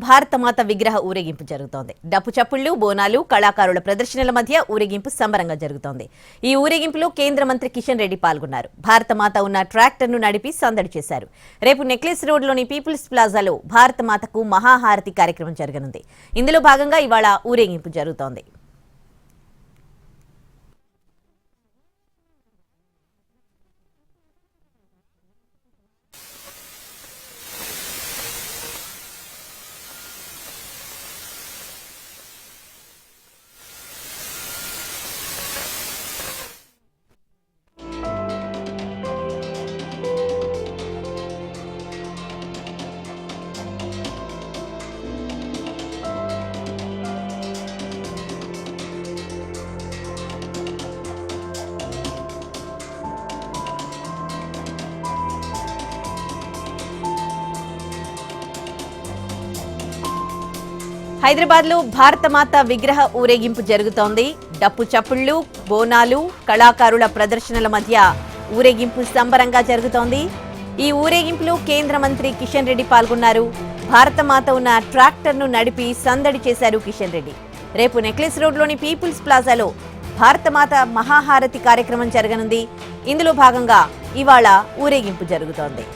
భారతమాత విగ్రహ ఊరేగింపు జరుగుతోంది. డప్పు చప్పుళ్లు, బోనాలు, కళాకారుల ప్రదర్శనల మధ్య ఊరేగింపు సంబరంగా జరుగుతోంది. ఈ ఊరేగింపులో కేంద్ర మంత్రి కిషన్ రెడ్డి పాల్గొన్నారు. భారతమాత ఉన్న ట్రాక్టర్ను నడిపి సందడి చేశారు. రేపు నెక్లెస్ రోడ్లోని పీపుల్స్ ప్లాజాలో భారతమాతకు మహాహారతి కార్యక్రమం జరగనుంది. ఇందులో భాగంగా ఇవాళ ఊరేగింపు జరుగుతోంది. హైదరాబాద్ లో భారతమాత విగ్రహ ఊరేగింపు జరుగుతోంది. డప్పు చప్పుళ్లు, బోనాలు, కళాకారుల ప్రదర్శనల మధ్య ఊరేగింపు సంబరంగా జరుగుతోంది. ఈ ఊరేగింపులో కేంద్ర మంత్రి కిషన్ రెడ్డి పాల్గొన్నారు. భారతమాత ఉన్న ట్రాక్టర్ను నడిపి సందడి చేశారు కిషన్ రెడ్డి. రేపు నెక్లెస్ రోడ్లోని పీపుల్స్ ప్లాజాలో భారతమాత మహాహారతి కార్యక్రమం జరగనుంది. ఇందులో భాగంగా ఇవాళ ఊరేగింపు జరుగుతోంది.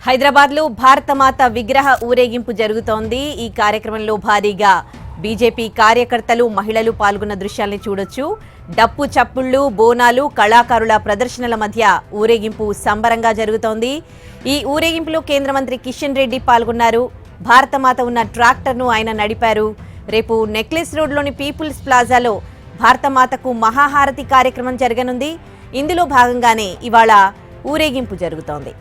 హైదరాబాద్ లో భారతమాత విగ్రహ ఊరేగింపు జరుగుతోంది. ఈ కార్యక్రమంలో భారీగా బీజేపీ కార్యకర్తలు, మహిళలు పాల్గొన్న దృశ్యాల్ని చూడొచ్చు. డప్పు చప్పుళ్లు, బోనాలు, కళాకారుల ప్రదర్శనల మధ్య ఊరేగింపు సంబరంగా జరుగుతోంది. ఈ ఊరేగింపులో కేంద్ర మంత్రి కిషన్ రెడ్డి పాల్గొన్నారు. భారతమాత ఉన్న ట్రాక్టర్ను ఆయన నడిపారు. రేపు నెక్లెస్ రోడ్లోని పీపుల్స్ ప్లాజాలో భారతమాతకు మహాహారతి కార్యక్రమం జరగనుంది. ఇందులో భాగంగానే ఇవాళ ఊరేగింపు జరుగుతోంది.